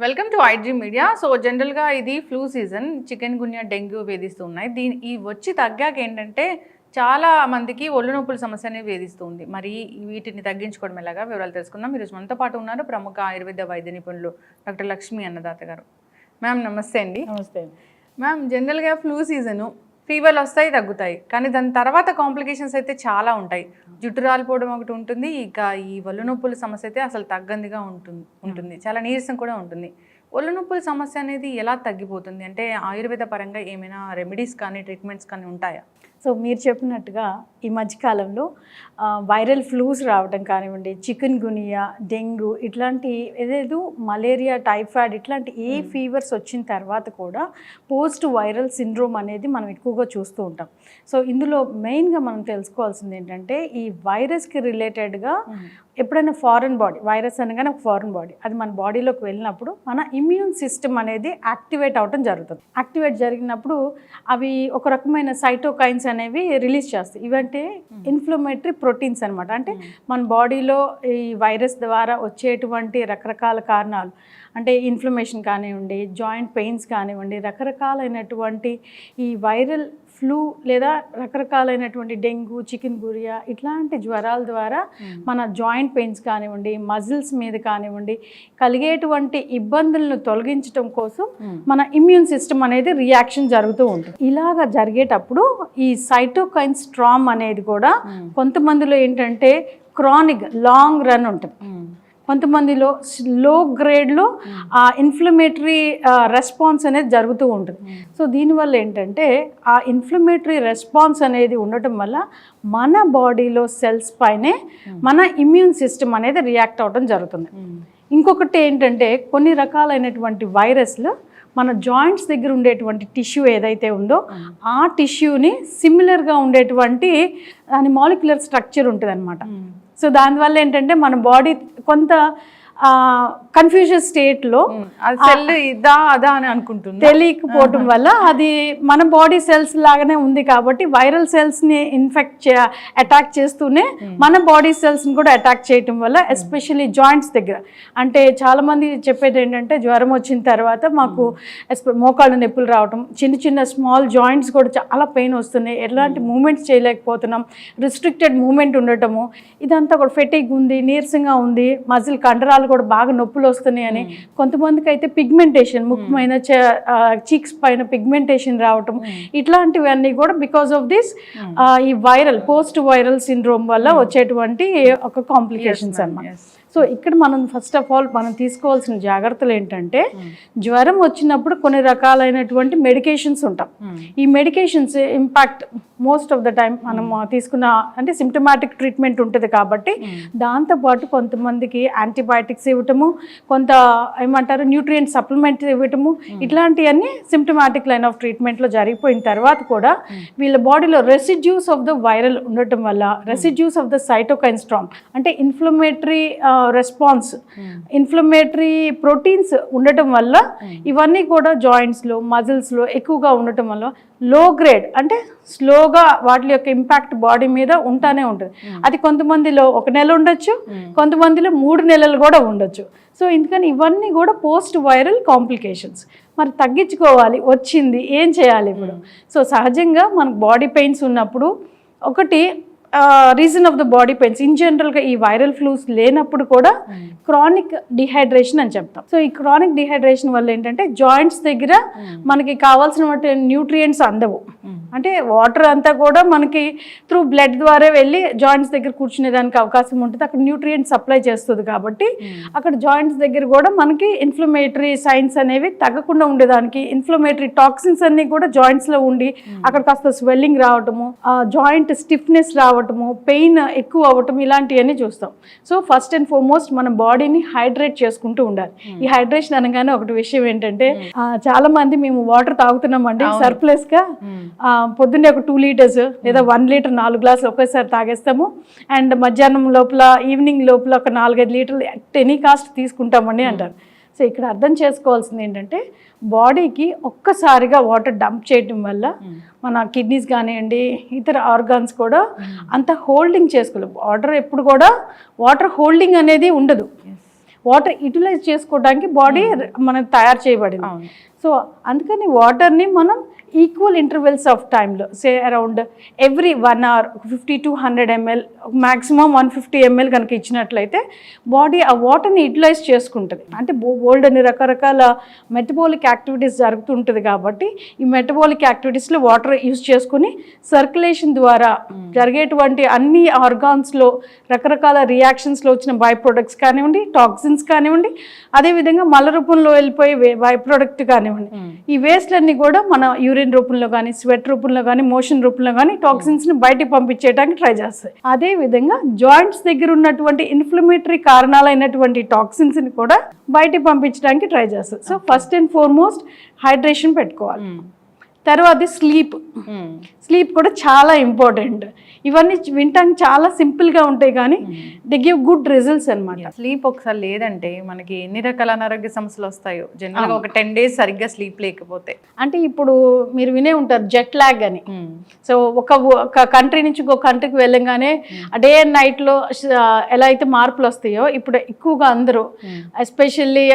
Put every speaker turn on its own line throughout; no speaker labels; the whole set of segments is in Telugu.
Welcome to IG media. So జనరల్గా ఇది ఫ్లూ సీజన్, చికెన్ గున్యా, డెంగ్యూ వేధిస్తూ ఉన్నాయి. ఈ వచ్చి తగ్గాక ఏంటంటే చాలా మందికి ఒళ్ళు నొప్పుల సమస్య అనేది వేధిస్తుంది. మరి వీటిని తగ్గించుకోవడం ఎలాగా వివరాలు తెలుసుకుందాం. ఈరోజు మనతో పాటు ఉన్నారు ప్రముఖ ఆయుర్వేద వైద్య నిపుణులు డాక్టర్ లక్ష్మి అన్నదాత గారు. మ్యామ్ నమస్తే అండి.
నమస్తే
మ్యామ్, జనరల్గా ఫ్లూ సీజను ఫీవర్లు వస్తాయి, తగ్గుతాయి, కానీ దాని తర్వాత కాంప్లికేషన్స్ అయితే చాలా ఉంటాయి. జుట్టు రాలిపోవడం ఒకటి ఉంటుంది, ఇక ఈ ఒళ్ళు నొప్పుల సమస్య అయితే అసలు తగ్గందిగా ఉంటుంది, చాలా నీరసం కూడా ఉంటుంది. ఒళ్ళు నొప్పుల సమస్య అనేది ఎలా తగ్గిపోతుంది అంటే ఆయుర్వేద పరంగా ఏమైనా రెమెడీస్ కానీ ట్రీట్మెంట్స్ కానీ ఉంటాయా?
సో మీరు చెప్పినట్టుగా ఈ మధ్యకాలంలో వైరల్ ఫ్లూస్ రావడం కానివ్వండి, చికెన్ గునియా, డెంగ్యూ ఇట్లాంటి ఏదేదో మలేరియా, టైఫాయిడ్ ఇట్లాంటి ఏ ఫీవర్స్ వచ్చిన తర్వాత కూడా పోస్ట్ వైరల్ సిండ్రోమ్ అనేది మనం ఎక్కువగా చూస్తూ ఉంటాం. సో ఇందులో మెయిన్గా మనం తెలుసుకోవాల్సింది ఏంటంటే ఈ వైరస్కి రిలేటెడ్గా ఎప్పుడైనా ఫారెన్ బాడీ, వైరస్ అనగానే ఒక ఫారెన్ బాడీ, అది మన బాడీలోకి వెళ్ళినప్పుడు మన ఇమ్యూన్ సిస్టమ్ అనేది యాక్టివేట్ అవ్వడం జరుగుతుంది. యాక్టివేట్ జరిగినప్పుడు అవి ఒక రకమైన సైటోకైన్స్ అనేవి రిలీజ్ చేస్తాయి. ఇవంటే ఇన్ఫ్లమేటరీ ప్రోటీన్స్ అనమాట. అంటే మన బాడీలో ఈ వైరస్ ద్వారా వచ్చేటువంటి రకరకాల కారణాలు, అంటే ఇన్ఫ్లమేషన్ కానివ్వండి, జాయింట్ పెయిన్స్ కానివ్వండి, రకరకాలైనటువంటి ఈ వైరల్ ఫ్లూ లేదా రకరకాలైనటువంటి డెంగ్యూ, చికెన్ గురియా ఇట్లాంటి జ్వరాల ద్వారా మన జాయింట్ పెయిన్స్ కానివ్వండి, మజిల్స్ మీద కానివ్వండి కలిగేటువంటి ఇబ్బందులను తొలగించడం కోసం మన ఇమ్యూన్ సిస్టమ్ అనేది రియాక్షన్ జరుగుతూ ఉంటుంది. ఇలాగ జరిగేటప్పుడు ఈ సైటోకైన్ స్ట్రామ్ అనేది కూడా కొంతమందిలో ఏంటంటే క్రానిక్ లాంగ్ రన్ ఉంటుంది, కొంతమందిలో లో గ్రేడ్లో ఆ ఇన్ఫ్లమేటరీ రెస్పాన్స్ అనేది జరుగుతూ ఉంటుంది. సో దీనివల్ల ఏంటంటే ఆ ఇన్ఫ్లమేటరీ రెస్పాన్స్ అనేది ఉండటం వల్ల మన బాడీలో సెల్స్ పైనే మన ఇమ్యూన్ సిస్టమ్ అనేది రియాక్ట్ అవ్వడం జరుగుతుంది. ఇంకొకటి ఏంటంటే కొన్ని రకాలైనటువంటి వైరస్లు మన జాయింట్స్ దగ్గర ఉండేటువంటి టిష్యూ ఏదైతే ఉందో ఆ టిష్యూని సిమిలర్గా ఉండేటువంటి దాని మాలిక్యులర్ స్ట్రక్చర్ ఉంటుంది అనమాట. సో దానివల్ల ఏంటంటే మన బాడీ కొంత కన్ఫ్యూజన్ స్టేట్లో
సెల్ ఇదా అదా అని అనుకుంటుంది,
తెలియకపోవటం వల్ల అది మన బాడీ సెల్స్ లాగానే ఉంది కాబట్టి వైరల్ సెల్స్ని అటాక్ చేస్తూనే మన బాడీ సెల్స్ని కూడా అటాక్ చేయటం వల్ల ఎస్పెషల్లీ జాయింట్స్ దగ్గర, అంటే చాలామంది చెప్పేది ఏంటంటే జ్వరం వచ్చిన తర్వాత మాకు మోకాళ్ళ నొప్పులు రావటం, చిన్న చిన్న స్మాల్ జాయింట్స్ కూడా చాలా పెయిన్ వస్తున్నాయి, ఎలాంటి మూమెంట్స్ చేయలేకపోతున్నాం, రిస్ట్రిక్టెడ్ మూమెంట్ ఉండటము, ఇదంతా కూడా ఫెటిగ్ ఉంది, నీరసంగా ఉంది, మజిల్ కండరాలు కూడా బాగా నొప్పులు వస్తున్నాయి అని, కొంతమందికి అయితే పిగ్మెంటేషన్, ముఖ్యమైన చీక్స్ పైన పిగ్మెంటేషన్ రావటం, ఇట్లాంటివన్నీ కూడా బికాస్ ఆఫ్ దిస్ ఈ వైరల్ పోస్ట్ వైరల్ సిండ్రోమ్ వల్ల వచ్చేటువంటి ఒక కాంప్లికేషన్స్ అన్నమాట. సో ఇక్కడ మనం ఫస్ట్ ఆఫ్ ఆల్ మనం తీసుకోవాల్సిన జాగ్రత్తలు ఏంటంటే జ్వరం వచ్చినప్పుడు కొన్ని రకాలైనటువంటి మెడికేషన్స్ ఉంటాం. ఈ medications impact most of the time మనం తీసుకున్న అంటే సిమ్టమాటిక్ ట్రీట్మెంట్ ఉంటుంది కాబట్టి దాంతోపాటు కొంతమందికి యాంటీబయాటిక్స్ ఇవ్వటము, కొంత ఏమంటారు న్యూట్రియంట్ సప్లిమెంట్ ఇవ్వటము, ఇట్లాంటివన్నీ సిమ్టమాటిక్ లైన్ ఆఫ్ ట్రీట్మెంట్లో జరిగిపోయిన తర్వాత కూడా వీళ్ళ బాడీలో రెసిడ్యూస్ ఆఫ్ ద వైరల్ ఉండటం వల్ల, residues of the cytokine storm అంటే ఇన్ఫ్లమేటరీ రెస్పాన్స్, ఇన్ఫ్లమేటరీ ప్రోటీన్స్ ఉండటం వల్ల ఇవన్నీ కూడా జాయింట్స్లో, మజిల్స్లో ఎక్కువగా ఉండటం వల్ల లో గ్రేడ్ అంటే స్లోగా వాటి యొక్క ఇంపాక్ట్ బాడీ మీద ఉంటానే ఉంటుంది. అది కొంతమందిలో 1 నెల ఉండొచ్చు, కొంతమందిలో 3 నెలలు కూడా ఉండొచ్చు. సో ఎందుకని ఇవన్నీ కూడా పోస్ట్ వైరల్ కాంప్లికేషన్స్. మరి తగ్గించుకోవాలి, వచ్చింది ఏం చేయాలి ఇప్పుడు? సో సహజంగా మనకు బాడీ పెయిన్స్ ఉన్నప్పుడు ఒకటి reason of the body pains in జనరల్గా ఈ వైరల్ ఫ్లూస్ లేనప్పుడు కూడా క్రానిక్ డిహైడ్రేషన్ అని చెప్తాం. సో ఈ క్రానిక్ డిహైడ్రేషన్ వల్ల ఏంటంటే జాయింట్స్ దగ్గర మనకి కావాల్సిన న్యూట్రియంట్స్ అందవు, అంటే వాటర్ అంతా కూడా మనకి త్రూ బ్లడ్ ద్వారా వెళ్ళి జాయింట్స్ దగ్గర కూర్చునేదానికి అవకాశం ఉంటుంది, అక్కడ న్యూట్రియంట్స్ సప్లై చేస్తుంది కాబట్టి అక్కడ జాయింట్స్ దగ్గర కూడా మనకి ఇన్ఫ్లమేటరీ సైన్స్ అనేవి తగ్గకుండా ఉండేదానికి, ఇన్ఫ్లమేటరీ టాక్సిన్స్ అన్ని కూడా జాయింట్స్లో ఉండి అక్కడ కాస్త స్వెల్లింగ్ రావటము, జాయింట్ స్టిఫ్నెస్ రావటము, పెయిన్ ఎక్కువ అవ్వటం, ఇలాంటివన్నీ చూస్తాం. సో ఫస్ట్ అండ్ ఫార్మోస్ట్ మన బాడీని హైడ్రేట్ చేసుకుంటూ ఉండాలి. ఈ హైడ్రేషన్ అనగానే ఒకటి విషయం ఏంటంటే చాలా మంది మేము వాటర్ తాగుతున్నామండి సర్ప్లస్ గా, పొద్దున్నే ఒక 2 లీటర్స్ లేదా 1 లీటర్ 4 గ్లాసులు ఒకేసారి తాగేస్తాము, అండ్ మధ్యాహ్నం లోపల ఈవినింగ్ లోపల ఒక 4-5 లీటర్లు ఎట్ ఎనీ కాస్ట్ తీసుకుంటామండి అంటారు. సో ఇక్కడ అర్థం చేసుకోవాల్సింది ఏంటంటే బాడీకి ఒక్కసారిగా వాటర్ డంప్ చేయడం వల్ల మన కిడ్నీస్ కానివ్వండి, ఇతర ఆర్గాన్స్ కూడా అంత హోల్డింగ్ చేసుకోలేవు. వాటర్ ఎప్పుడు కూడా వాటర్ హోల్డింగ్ అనేది ఉండదు. వాటర్ యూటిలైజ్ చేసుకోవడానికి బాడీ మనం తయారు చేయబడింది. సో అందుకని వాటర్ని మనం ఈక్వల్ ఇంటర్వెల్స్ ఆఫ్ టైంలో సే around every 1 hour 50 to 100 ml maximum 150 ml కనుక ఇచ్చినట్లయితే బాడీ ఆ వాటర్ని యూటిలైజ్ చేసుకుంటుంది. అంటే బోల్డ్ అని రకరకాల మెటబాలిక్ యాక్టివిటీస్ జరుగుతుంటుంది కాబట్టి ఈ మెటబాలిక్ యాక్టివిటీస్లో వాటర్ యూజ్ చేసుకుని సర్క్యులేషన్ ద్వారా జరిగేటువంటి అన్ని ఆర్గాన్స్లో రకరకాల రియాక్షన్స్లో వచ్చిన బై ప్రొడక్ట్స్ కానివ్వండి, టాక్సిన్స్ కానివ్వండి, అదేవిధంగా మల రూపంలో వెళ్ళిపోయే బై ప్రొడక్ట్ కానివ్వండి, ఈ వేస్ట్లన్నీ కూడా మన యూరిన్ రూపంలో కానీ, స్వెట్ రూపంలో కానీ, మోషన్ రూపంలో కానీ టాక్సిన్స్ని బయటికి పంపించేయడానికి ట్రై చేస్తాయి. అదేవిధంగా జాయింట్స్ దగ్గర ఉన్నటువంటి ఇన్ఫ్లమేటరీ కారణాలైనటువంటి టాక్సిన్స్ని కూడా బయటికి పంపించడానికి ట్రై చేస్తాయి. So first and foremost hydration పెట్టుకోవాలి. తర్వాత స్లీప్ కూడా చాలా ఇంపార్టెంట్. ఇవన్నీ వినటానికి చాలా సింపుల్గా ఉంటాయి కానీ దే గివ్ గుడ్ రిజల్ట్స్ అనమాట.
స్లీప్ ఒకసారి లేదంటే మనకి ఎన్ని రకాల అనారోగ్య సమస్యలు వస్తాయో జనరల్గా ఒక 10 days సరిగ్గా స్లీప్ లేకపోతే.
అంటే ఇప్పుడు మీరు వినే ఉంటారు జెట్ లాగ్ అని. సో ఒక కంట్రీ నుంచి ఇంకో కంట్రీకి వెళ్ళంగానే డే అండ్ నైట్లో ఎలా అయితే మార్పులు వస్తాయో ఇప్పుడు ఎక్కువగా అందరూ ఎస్పెషల్లీ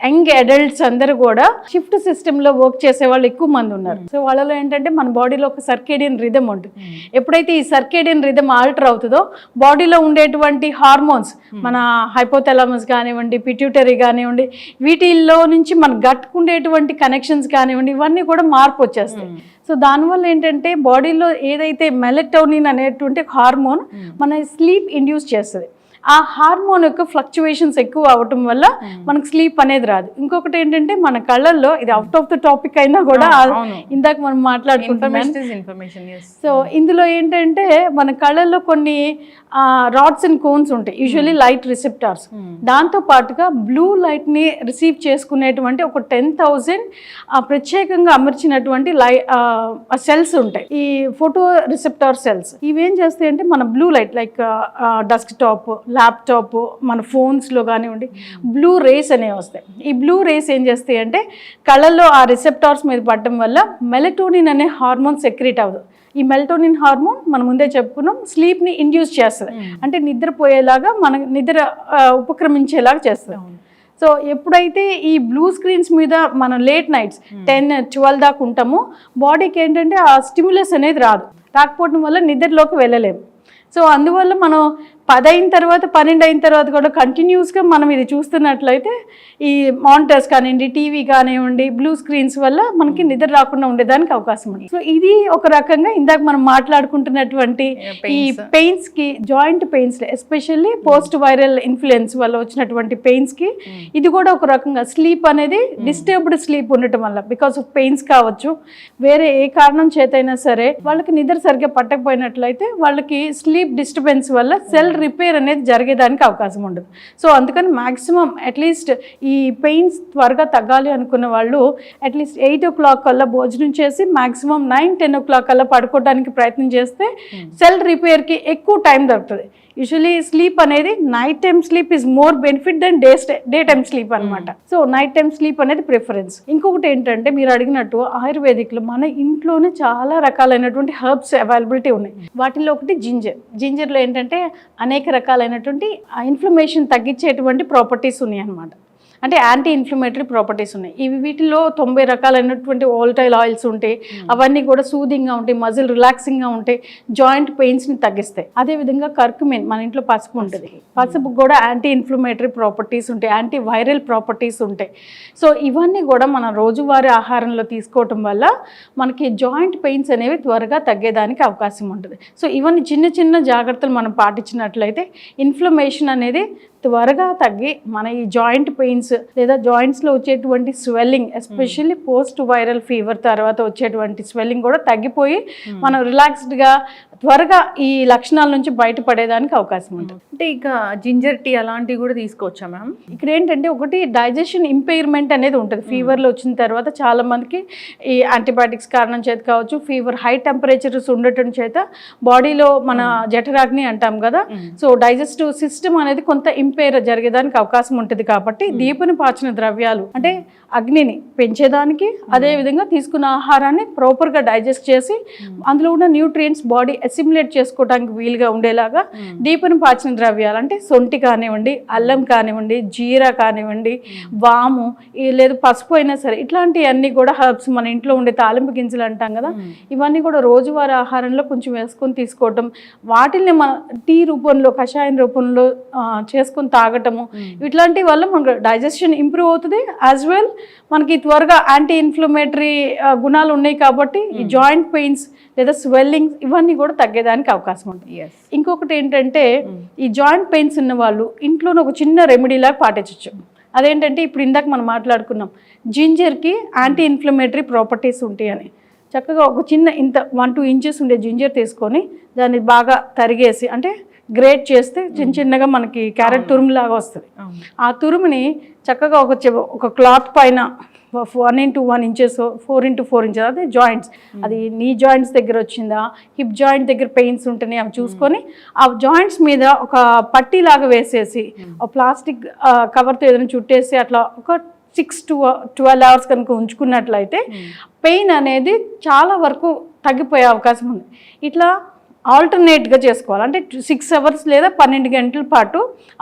యంగ్ అడల్ట్స్ అందరూ కూడా షిఫ్ట్ సిస్టంలో వర్క్ చేసే వాళ్ళు ఎక్కువ మంది ఉన్నారు. సో వాళ్ళలో ఏంటంటే మన బాడీలో ఒక సర్కేడియన్ రిథమ్ ఉంటుంది. ఎప్పుడైతే ఈ సర్కేడియన్ రిథమ్ ఆల్టర్ అవుతుందో బాడీలో ఉండేటువంటి హార్మోన్స్ మన హైపోథాలమస్ కానివ్వండి, పిట్యూటరీ కానివ్వండి, వీటిల్లో నుంచి మన గట్కు ఉండేటువంటి కనెక్షన్స్ కానివ్వండి, ఇవన్నీ కూడా మార్పు వచ్చేస్తాయి. సో దానివల్ల ఏంటంటే బాడీలో ఏదైతే మెలటోనిన్ అనేటువంటి హార్మోన్ మన స్లీప్ ఇండ్యూస్ చేస్తుంది. ఆ హార్మోన్ యొక్క ఫ్లక్చువేషన్స్ ఎక్కువ అవటం వల్ల మనకు స్లీప్ అనేది రాదు. ఇంకొకటి ఏంటంటే మన కళ్ళల్లో, ఇది అవుట్ ఆఫ్ ద టాపిక్ అయినా కూడా ఇందాక మనం మాట్లాడుకుంటున్నాం. సో ఇందులో ఏంటంటే మన కళ్ళల్లో కొన్ని రాడ్స్ అండ్ కోన్స్ ఉంటాయి, యూజువల్లీ లైట్ రిసెప్టార్స్. దాంతో పాటుగా బ్లూ లైట్ని రిసీవ్ చేసుకునేటువంటి ఒక 10,000 ప్రత్యేకంగా అమర్చినటువంటి సెల్స్ ఉంటాయి, ఈ ఫోటో రిసెప్టార్ సెల్స్. ఇవేం చేస్తాయి అంటే మన blue light like desktop, laptop, మన ఫోన్స్లో కానివ్వండి బ్లూ రేస్ అనేవి వస్తాయి. ఈ బ్లూ రేస్ ఏం చేస్తాయి అంటే కళ్ళల్లో ఆ రిసెప్టార్స్ మీద పడటం వల్ల మెలటోనిన్ అనే హార్మోన్ సెక్రీట్ అవ్వదు. ఈ మెలటోనిన్ హార్మోన్ మనం ముందే చెప్పుకున్నాం స్లీప్ని ఇండ్యూస్ చేస్తుంది, అంటే నిద్రపోయేలాగా మన నిద్ర ఉపక్రమించేలాగా చేస్తుంది. సో ఎప్పుడైతే ఈ బ్లూ స్క్రీన్స్ మీద మనం లేట్ నైట్స్ 10-12 దాకా ఉంటామో బాడీకి ఏంటంటే ఆ స్టిమ్యులస్ అనేది రాకపోవడం వల్ల నిద్రలోకి వెళ్ళలేము. సో అందువల్ల మనం 10 అయిన తర్వాత 12 అయిన తర్వాత కూడా కంటిన్యూస్గా మనం ఇది చూస్తున్నట్లయితే ఈ మానిటర్స్ కానివ్వండి, టీవీ కానివ్వండి, బ్లూ స్క్రీన్స్ వల్ల మనకి నిద్ర రాకుండా ఉండేదానికి అవకాశం ఉంది. సో ఇది ఒక రకంగా ఇందాక మనం మాట్లాడుకుంటున్నటువంటి ఈ పెయిన్స్కి, joint pains especially post viral influence వల్ల వచ్చినటువంటి పెయిన్స్కి ఇది కూడా ఒక రకంగా స్లీప్ అనేది డిస్టర్బ్డ్ స్లీప్ ఉండటం వల్ల, బికాస్ ఆఫ్ పెయిన్స్ కావచ్చు, వేరే ఏ కారణం చేతైనా సరే వాళ్ళకి నిద్ర సరిగ్గా పట్టకపోయినట్లయితే వాళ్ళకి స్లీప్ డిస్టర్బెన్స్ వల్ల సెల్ రిపేర్ అనేది జరిగేదానికి అవకాశం ఉండదు. సో అందుకని మ్యాక్సిమం అట్లీస్ట్ ఈ పెయిన్స్ త్వరగా తగ్గాలి అనుకున్న వాళ్ళు అట్లీస్ట్ 8 o'clock కల్లా భోజనం చేసి మ్యాక్సిమం 9-10 o'clock కల్లా పడుకోవడానికి ప్రయత్నం చేస్తే సెల్ రిపేర్కి ఎక్కువ టైం దొరుకుతుంది. యూజువలీ స్లీప్ అనేది night time sleep is more benefit than day time sleep అనమాట. సో నైట్ టైమ్ స్లీప్ అనేది ప్రిఫరెన్స్. ఇంకొకటి ఏంటంటే మీరు అడిగినట్టు ఆయుర్వేదిక్లో మన ఇంట్లోనే చాలా రకాలైనటువంటి హెర్బ్స్ అవైలబిలిటీ ఉన్నాయి. వాటిల్లో ఒకటి జింజర్లో ఏంటంటే అనేక రకాలైనటువంటి ఇన్ఫ్లమేషన్ తగ్గించేటువంటి ప్రాపర్టీస్ ఉన్నాయి అన్నమాట. అంటే యాంటీ ఇన్ఫ్లమేటరీ ప్రాపర్టీస్ ఉన్నాయి. వీటిలో 90 రకాలైనటువంటి వోల్టైల్ ఆయిల్స్ ఉంటాయి. అవన్నీ కూడా సూదింగ్గా ఉంటాయి, మజిల్ రిలాక్సింగ్గా ఉంటాయి, జాయింట్ పెయిన్స్ని తగ్గిస్తాయి. అదేవిధంగా కర్కుమిన్, మన ఇంట్లో పసుపు ఉంటుంది, పసుపు కూడా యాంటీ ఇన్ఫ్లమేటరీ ప్రాపర్టీస్ ఉంటాయి, యాంటీ వైరల్ ప్రాపర్టీస్ ఉంటాయి. సో ఇవన్నీ కూడా మన రోజువారీ ఆహారంలో తీసుకోవటం వల్ల మనకి జాయింట్ పెయిన్స్ అనేవి త్వరగా తగ్గేదానికి అవకాశం ఉంటుంది. సో ఇవన్నీ చిన్న చిన్న జాగ్రత్తలు మనం పాటించినట్లయితే ఇన్ఫ్లమేషన్ అనేది త్వరగా తగ్గి మన ఈ జాయింట్ పెయిన్స్ లేదా జాయింట్స్లో వచ్చేటువంటి swelling, especially post viral fever తర్వాత వచ్చేటువంటి స్వెల్లింగ్ కూడా తగ్గిపోయి మనం రిలాక్స్డ్గా త్వరగా ఈ లక్షణాల నుంచి బయటపడేదానికి అవకాశం ఉంటుంది.
అంటే ఇక జింజర్ టీ అలాంటివి కూడా తీసుకోవచ్చా మ్యామ్?
ఇక్కడ ఏంటంటే ఒకటి డైజెషన్ ఇంపైర్మెంట్ అనేది ఉంటుంది. ఫీవర్లో వచ్చిన తర్వాత చాలా మందికి ఈ యాంటీబయాటిక్స్ కారణం చేత కావచ్చు, ఫీవర్ హై టెంపరేచర్స్ ఉండటం చేత బాడీలో మన జఠరాగ్ని అంటాం కదా, సో డైజెస్టివ్ సిస్టమ్ అనేది కొంత ఇంపైర్ జరిగేదానికి అవకాశం ఉంటుంది. కాబట్టి దీపని పాచిన ద్రవ్యాలు అంటే అగ్నిని పెంచేదానికి, అదేవిధంగా తీసుకున్న ఆహారాన్ని ప్రాపర్గా డైజెస్ట్ చేసి అందులో ఉన్న న్యూట్రియంట్స్ బాడీ అసిమ్యులేట్ చేసుకోవడానికి వీలుగా ఉండేలాగా డీపుని పాచిన ద్రవ్యాలు అంటే సొంటి కానివ్వండి, అల్లం కానివ్వండి, జీరా కానివ్వండి, వాము లేదు పసుపు అయినా సరే, ఇట్లాంటివన్నీ కూడా హర్బ్స్ మన ఇంట్లో ఉండే తాలింపు గింజలు అంటాం కదా, ఇవన్నీ కూడా రోజువారీ ఆహారంలో కొంచెం వేసుకొని తీసుకోవటం, వాటిని మన టీ రూపంలో కషాయం రూపంలో చేసుకొని తాగటము, ఇట్లాంటి వల్ల మనకు డైజెషన్ ఇంప్రూవ్ అవుతుంది. యాజ్ వెల్ మనకి త్వరగా యాంటీ ఇన్ఫ్లమేటరీ గుణాలు ఉన్నాయి కాబట్టి ఈ జాయింట్ పెయిన్స్ లేదా స్వెల్లింగ్ ఇవన్నీ కూడా తగ్గేదానికి అవకాశం ఉంటుంది. ఇంకొకటి ఏంటంటే ఈ జాయింట్ పెయిన్స్ ఉన్న వాళ్ళు ఇంట్లోనే ఒక చిన్న రెమెడీ లాగా పాటించవచ్చు. అదేంటంటే ఇప్పుడు ఇందాక మనం మాట్లాడుకున్నాం జింజర్కి యాంటీ ఇన్ఫ్లమేటరీ ప్రాపర్టీస్ ఉంటాయని. చక్కగా ఒక చిన్న ఇంత 1-2 ఇంచెస్ ఉండే జింజర్ తీసుకొని దాన్ని బాగా తరిగేసి అంటే గ్రేట్ చేస్తే చిన్న చిన్నగా మనకి క్యారెట్ తురుము లాగా వస్తుంది. ఆ తురుముని చక్కగా ఒక క్లాత్ పైన 1x1 ఇంచెస్ 4x4 ఇంచెస్ అదే జాయింట్స్, అది నీ జాయింట్స్ దగ్గర వచ్చిందా, హిప్ జాయింట్ దగ్గర పెయిన్స్ ఉంటున్నాయి అవి చూసుకొని ఆ జాయింట్స్ మీద ఒక పట్టీ లాగా వేసేసి ప్లాస్టిక్ కవర్తో ఏదైనా చుట్టేసి అట్లా ఒక 6 to 12 hours కనుక ఉంచుకున్నట్లయితే పెయిన్ అనేది చాలా వరకు తగ్గిపోయే అవకాశం ఉంది. ఇట్లా ఆల్టర్నేట్గా చేసుకోవాలి. అంటే 6 hours లేదా 12 గంటల పాటు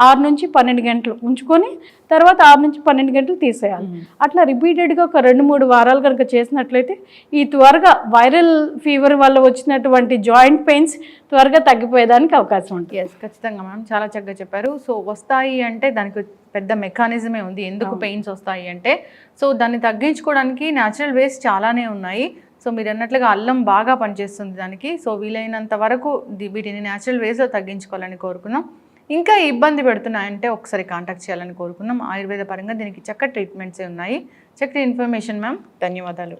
6 నుంచి 12 గంటలు ఉంచుకొని తర్వాత 6 నుంచి 12 గంటలు తీసేయాలి. అట్లా రిపీటెడ్గా ఒక 2-3 వారాలు కనుక చేసినట్లయితే ఈ త్వరగా వైరల్ ఫీవర్ వల్ల వచ్చినటువంటి జాయింట్ పెయిన్స్ త్వరగా తగ్గిపోయేదానికి అవకాశం ఉంటుంది.
ఎస్, ఖచ్చితంగా మ్యామ్, చాలా చక్కగా చెప్పారు. సో వస్తాయి అంటే దానికి పెద్ద మెకానిజమే ఉంది ఎందుకు పెయిన్స్ వస్తాయి అంటే. సో దాన్ని తగ్గించుకోవడానికి న్యాచురల్ వేస్ చాలానే ఉన్నాయి. సో మీరు అన్నట్లుగా అల్లం బాగా పనిచేస్తుంది దానికి. సో వీలైనంత వరకు వీటిని న్యాచురల్ వేస్లో తగ్గించుకోవాలని కోరుకున్నాం. ఇంకా ఇబ్బంది పెడుతున్నాయంటే ఒకసారి కాంటాక్ట్ చేయాలని కోరుకున్నాం. ఆయుర్వేద పరంగా దీనికి చక్కటి ట్రీట్మెంట్సే ఉన్నాయి. చక్కటి ఇన్ఫర్మేషన్ మ్యామ్, ధన్యవాదాలు.